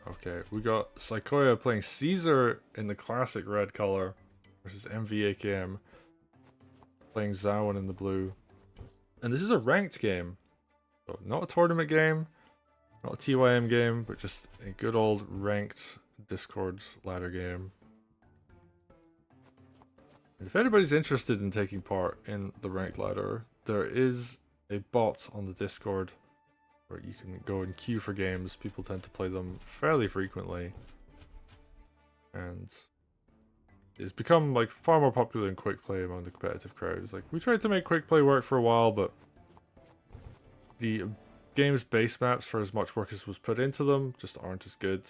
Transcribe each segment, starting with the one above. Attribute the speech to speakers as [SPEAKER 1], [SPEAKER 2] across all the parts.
[SPEAKER 1] Okay, we got Saykoya playing Caesar in the classic red color versus MVAKM playing Zawan in the blue. And this is a ranked game. So not a tournament game, not a TYM game, but just a good old ranked Discord's ladder game. And if anybody's interested in taking part in the ranked ladder, there is a bot on the Discord where you can go and queue for games. People tend to play them fairly frequently. And it's become like far more popular than quick play among the competitive crowds. Like we tried to make quick play work for a while, but the game's base maps, for as much work as was put into them, just aren't as good.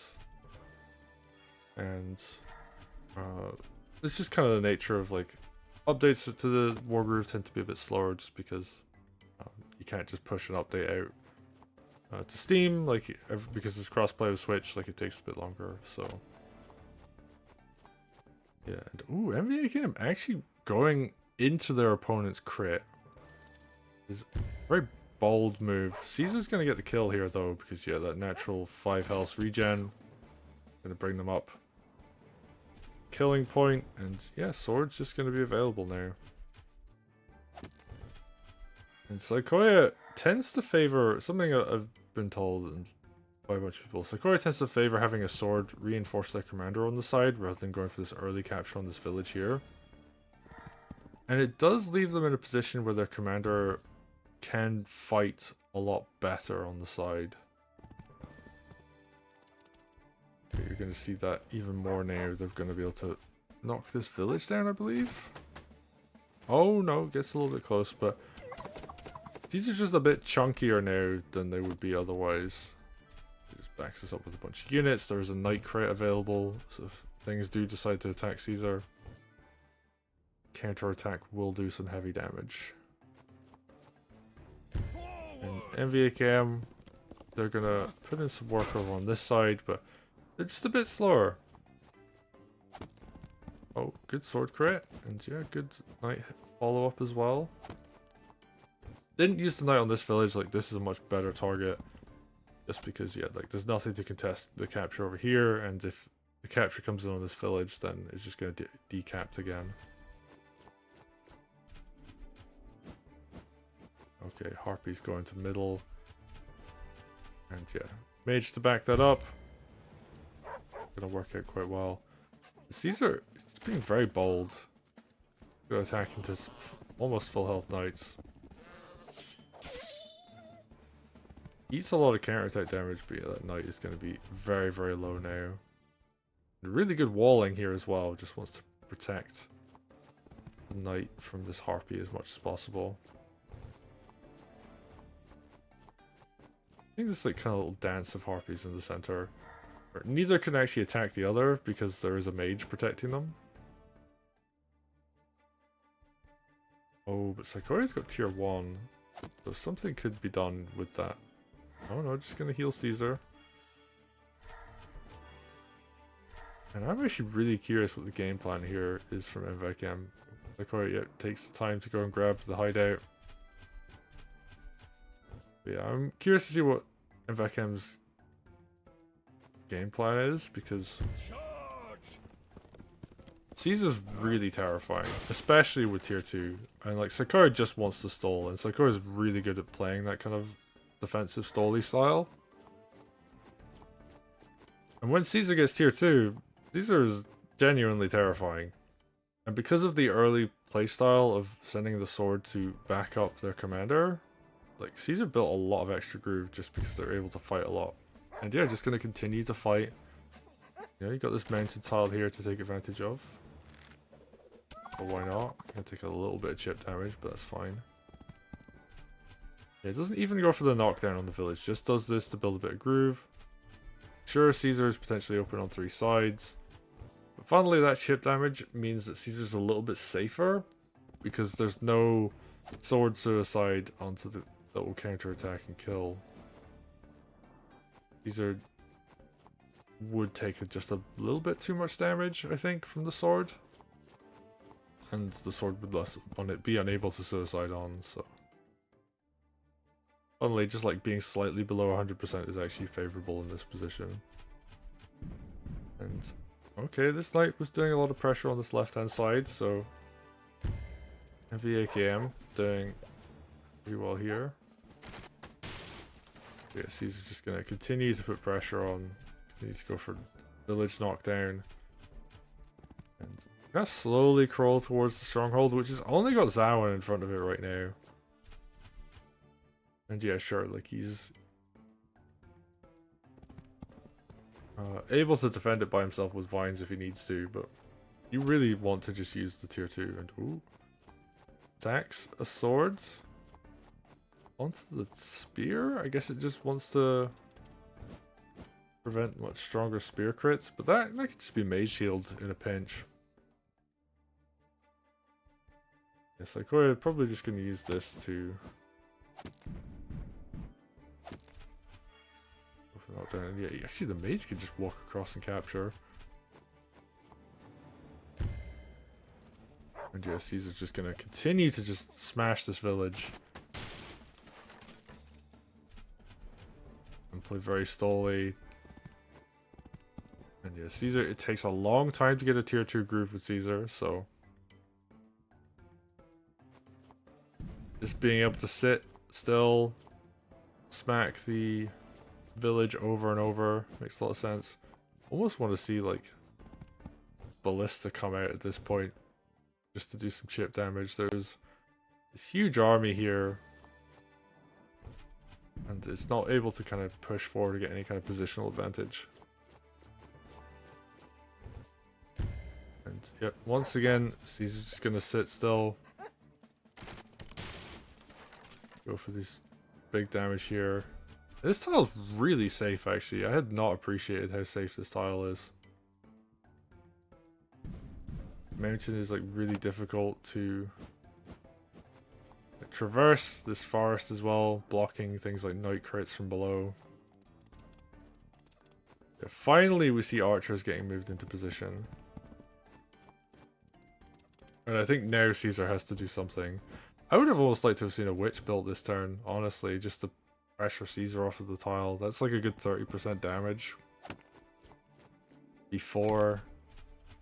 [SPEAKER 1] And it's just kind of the nature of like updates to the Wargroove tend to be a bit slower just because you can't just push an update out to Steam, like because it's crossplay with Switch, like it takes a bit longer. So yeah, and ooh, MVAKM actually going into their opponent's crit is a very bold move. Caesar's gonna get the kill here though, because yeah, that natural 5 health regen gonna bring them up. Killing point, and yeah, sword's just gonna be available now. And Saykoya tends to favor something I've been told by a bunch of people. Saykoya tends to favor having a sword reinforce their commander on the side rather than going for this early capture on this village here. And it does leave them in a position where their commander can fight a lot better on the side. Okay, you're going to see that even more now. They're going to be able to knock this village down, I believe. Oh no, gets a little bit close, but these are just a bit chunkier now than they would be otherwise. It just backs us up with a bunch of units. There's a night crate available, so if things do decide to attack Caesar, counter-attack will do some heavy damage. And MVAKM, they're gonna put in some work over on this side, but they're just a bit slower. Oh, good sword crit, and yeah, good knight follow-up as well. Didn't use the knight on this village, like this is a much better target. Just because, yeah, like there's nothing to contest the capture over here, and if the capture comes in on this village, then it's just gonna decapped again. Okay, Harpy's going to middle. And yeah, mage to back that up. Gonna work out quite well. Caesar is being very bold. Gonna attack into almost full health knights. Eats a lot of counterattack damage, but yeah, that knight is gonna be very, very low now. Really good walling here as well, just wants to protect the knight from this Harpy as much as possible. I think this like kind of little dance of Harpies in the center. Neither can actually attack the other because there is a mage protecting them. Oh, but Saykoya's got tier 1. So something could be done with that. Oh no, just gonna heal Caesar. And I'm actually really curious what the game plan here is from MVAKM. Saykoya takes the time to go and grab the hideout. But yeah, I'm curious to see what MVAKM's game plan is, because Caesar's really terrifying, especially with tier 2. And like Saykoya just wants to stall, and Saykoya's really good at playing that kind of defensive stally style. And when Caesar gets tier 2, Caesar is genuinely terrifying. And because of the early playstyle of sending the sword to back up their commander, like Caesar built a lot of extra groove just because they're able to fight a lot. And yeah, just going to continue to fight. You know, you got this mounted tile here to take advantage of. But why not? Gonna take a little bit of chip damage, but that's fine. Yeah, it doesn't even go for the knockdown on the village, just does this to build a bit of groove. Sure, Caesar is potentially open on 3 sides. But finally, that chip damage means that Caesar's a little bit safer, because there's no sword suicide onto the that will counter-attack and kill. Caesar would take just a little bit too much damage, I think, from the sword. And the sword would be unable to suicide on, so... Finally, just like being slightly below 100% is actually favourable in this position. And okay, this knight was doing a lot of pressure on this left-hand side, so MVAKM doing pretty well here. Yeah, Caesar's just gonna continue to put pressure on, continue to go for village knockdown. And gonna slowly crawl towards the stronghold, which has only got Zawan in front of it right now. And yeah, sure, like he's able to defend it by himself with vines if he needs to, but you really want to just use the tier 2 and ooh. Attacks a sword onto the spear? I guess it just wants to prevent much stronger spear crits, but that could just be mage shield in a pinch. Yeah, Saykoya probably just gonna use this to not down. Yeah, actually the mage can just walk across and capture. And yeah, Caesar's just gonna continue to just smash this village. And play very stolly. And yeah, Caesar, it takes a long time to get a tier 2 groove with Caesar, so just being able to sit still, smack the village over and over makes a lot of sense. Almost want to see like Ballista come out at this point just to do some chip damage. There's this huge army here and it's not able to kind of push forward to get any kind of positional advantage. And yep, once again Caesar's just gonna sit still, go for these big damage here. This tile's really safe, actually. I had not appreciated how safe this tile is. Mountain is like really difficult to traverse. This forest as well, blocking things like night crits from below. Yeah, finally we see archers getting moved into position. And I think now Caesar has to do something. I would have almost liked to have seen a witch built this turn, honestly, just to pressure Caesar off of the tile. That's like a good 30% damage before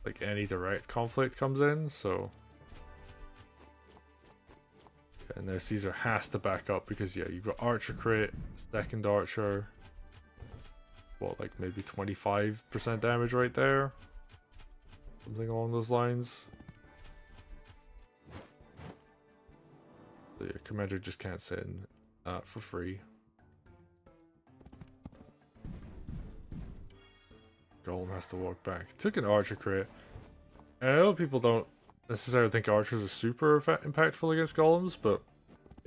[SPEAKER 1] like any direct conflict comes in, so yeah, and now Caesar has to back up because yeah, you've got archer crit, second archer, what, like maybe 25% damage right there, something along those lines. So yeah, Commander just can't sit in for free. Golem has to walk back. Took an archer crit. And I know people don't necessarily think archers are super impactful against golems, but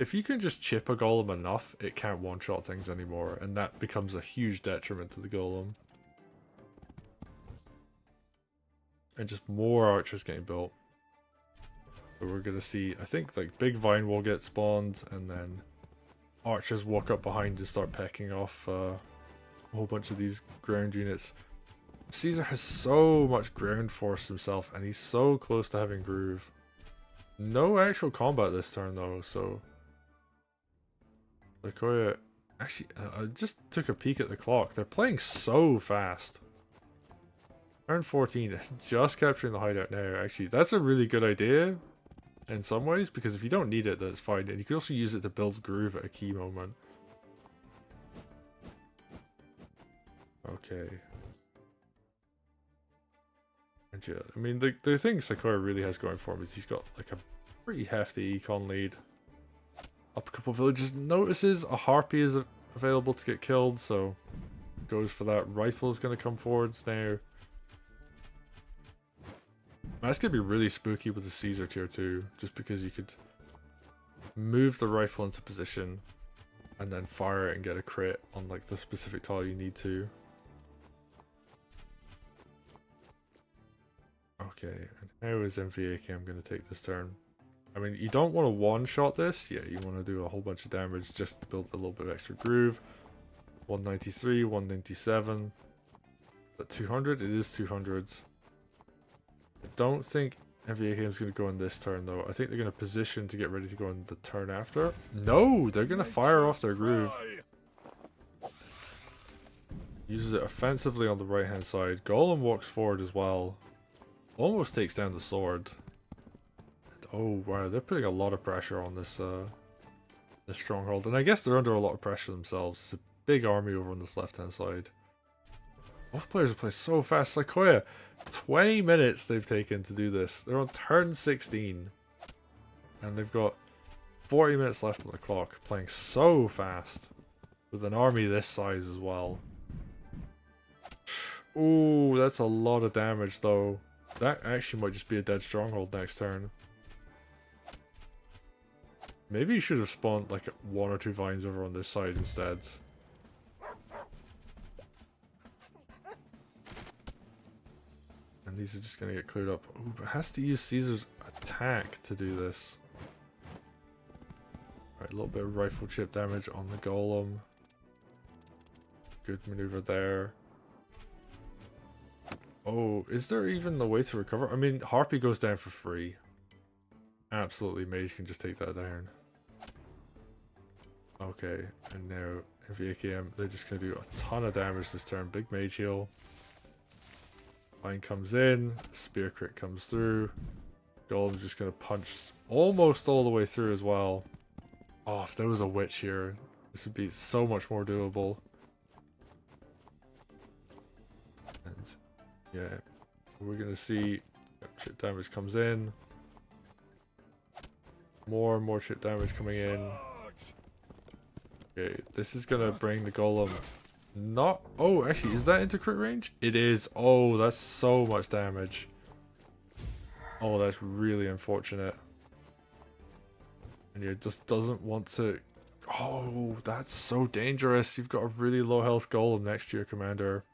[SPEAKER 1] if you can just chip a golem enough, it can't one-shot things anymore, and that becomes a huge detriment to the golem. And just more archers getting built. So we're gonna see, I think, like big vine will get spawned, and then archers walk up behind and start pecking off a whole bunch of these ground units. Caesar has so much ground force himself, and he's so close to having groove. No actual combat this turn though, so Saykoya, actually, I just took a peek at the clock. They're playing so fast. Turn 14, just capturing the hideout now. Actually, that's a really good idea in some ways, because if you don't need it, that's fine, and you can also use it to build groove at a key moment. Okay. And yeah, I mean, the thing Saykoya really has going for him is he's got like a pretty hefty econ lead. Up a couple villages, notices a harpy is available to get killed, so goes for that. Rifle is going to come forwards now. That's going to be really spooky with the Caesar tier 2, just because you could move the rifle into position and then fire it and get a crit on like the specific tile you need to. Okay, and how is MVAKM going to take this turn? I mean, you don't want to one-shot this. Yeah, you want to do a whole bunch of damage just to build a little bit of extra groove. 193, 197. At 200? It is 200s. I don't think MVAKM is going to go in this turn, though. I think they're going to position to get ready to go in the turn after. No! They're going to fire off their groove. Uses it offensively on the right hand side. Golem walks forward as well. Almost takes down the sword. Oh wow, they're putting a lot of pressure on this stronghold, and I guess they're under a lot of pressure themselves. It's a big army over on this left hand side. Both players have played so fast. Saykoya, 20 minutes they've taken to do this. They're on turn 16, and they've got 40 minutes left on the clock, playing so fast with an army this size as well. Ooh, that's a lot of damage though. That actually might just be a dead stronghold next turn. Maybe you should have spawned like 1 or 2 vines over on this side instead. And these are just gonna get cleared up. Ooh, but it has to use Caesar's attack to do this. Alright, a little bit of rifle chip damage on the golem. Good maneuver there. Oh, is there even the way to recover? I mean, Harpy goes down for free. Absolutely, Mage can just take that down. Okay, and now MVAKM, they're just going to do a ton of damage this turn. Big Mage heal. Vine comes in, Spear crit comes through. Golem's just going to punch almost all the way through as well. Oh, if there was a Witch here, this would be so much more doable. And yeah, we're going to see chip damage comes in. More and more chip damage coming in. Okay, this is gonna bring the golem not... Oh, actually, is that into crit range? It is. Oh, that's so much damage. Oh, that's really unfortunate. And it just doesn't want to... Oh, that's so dangerous. You've got a really low health golem next to your commander,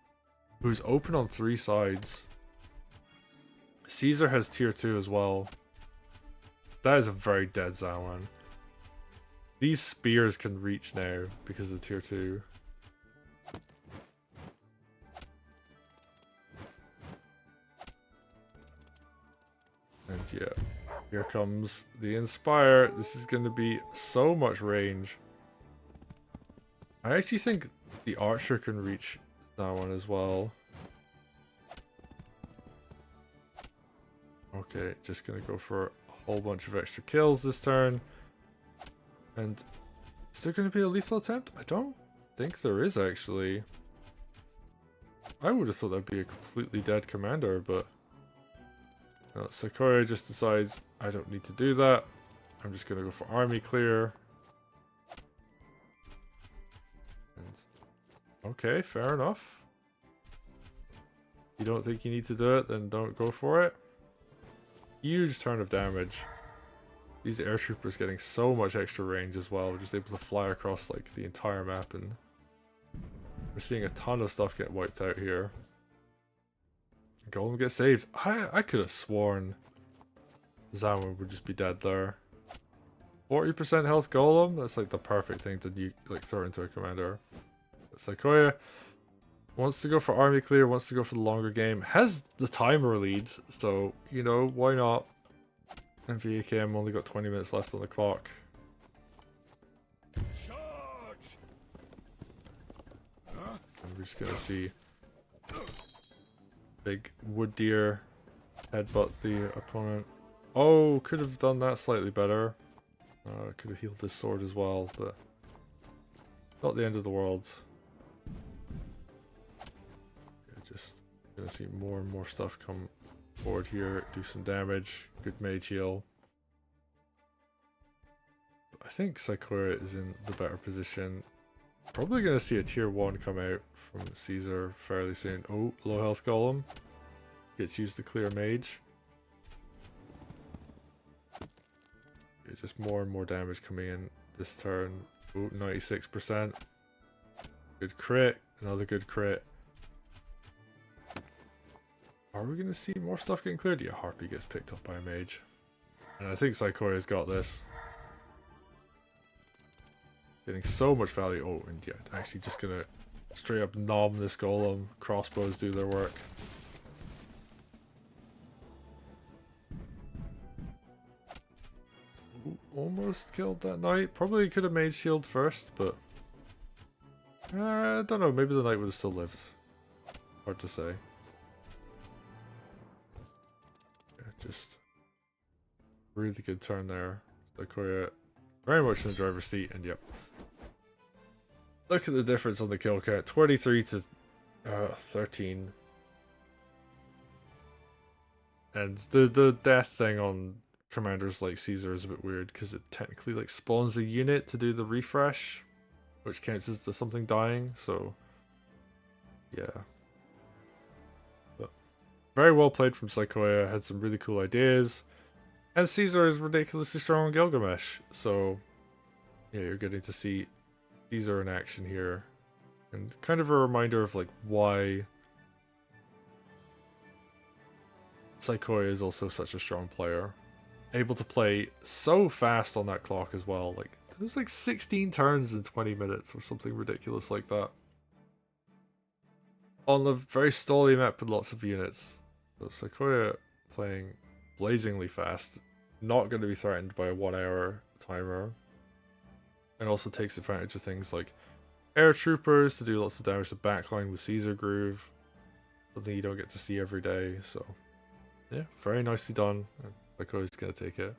[SPEAKER 1] who's open on 3 sides. Caesar has tier 2 as well. That is a very dead Zawan. These spears can reach now because of tier 2. And yeah, here comes the Inspire. This is going to be so much range. I actually think the Archer can reach that one as well. Okay, just going to go for a whole bunch of extra kills this turn. And is there going to be a lethal attempt? I don't think there is, actually. I would have thought that'd be a completely dead commander, but no, Saykoya just decides I don't need to do that. I'm just going to go for army clear. And okay, fair enough. You don't think you need to do it, then don't go for it. Huge turn of damage. These air troopers getting so much extra range as well, just able to fly across like the entire map, and we're seeing a ton of stuff get wiped out here. Golem gets saved. I could have sworn Zawan would just be dead there. 40% health Golem, that's like the perfect thing to like throw into a commander. Saykoya wants to go for army clear, wants to go for the longer game, has the timer lead, so you know, why not? MVAKM only got 20 minutes left on the clock. Charge! And we're just gonna see big wood deer headbutt the opponent. Oh, could have done that slightly better. Could have healed his sword as well, but not the end of the world. Yeah, just gonna see more and more stuff come forward here, do some damage. Good mage heal. I think Saykoya is in the better position. Probably gonna see a tier 1 come out from Caesar fairly soon. Oh, low health golem. Gets used to clear mage. Yeah, just more and more damage coming in this turn. Oh, 96%. Good crit. Another good crit. Are we going to see more stuff getting cleared? Yeah, Harpy gets picked up by a mage. And I think Saykoya's got this. Getting so much value. Oh, and yeah, actually just going to straight up nom this golem. Crossbows do their work. Ooh, almost killed that knight. Probably could have made shield first, but I don't know, maybe the knight would have still lived. Hard to say. Yeah, just really good turn there. Saykoya very much in the driver's seat, and yep. Look at the difference on the kill count. 23 to 13. And the death thing on commanders like Caesar is a bit weird because it technically like spawns a unit to do the refresh, which counts as something dying, so yeah. But very well played from Saykoya, had some really cool ideas. And Caesar is ridiculously strong on Gilgamesh, so yeah, you're getting to see Caesar in action here. And kind of a reminder of like why Saykoya is also such a strong player. Able to play so fast on that clock as well. Like it was like 16 turns in 20 minutes or something ridiculous like that. On a very stally map with lots of units. So Saykoya playing blazingly fast. Not going to be threatened by a 1 hour timer. And also takes advantage of things like air troopers to do lots of damage to backline with Caesar Groove. Something you don't get to see every day, so yeah, very nicely done. Saykoya's gonna take it.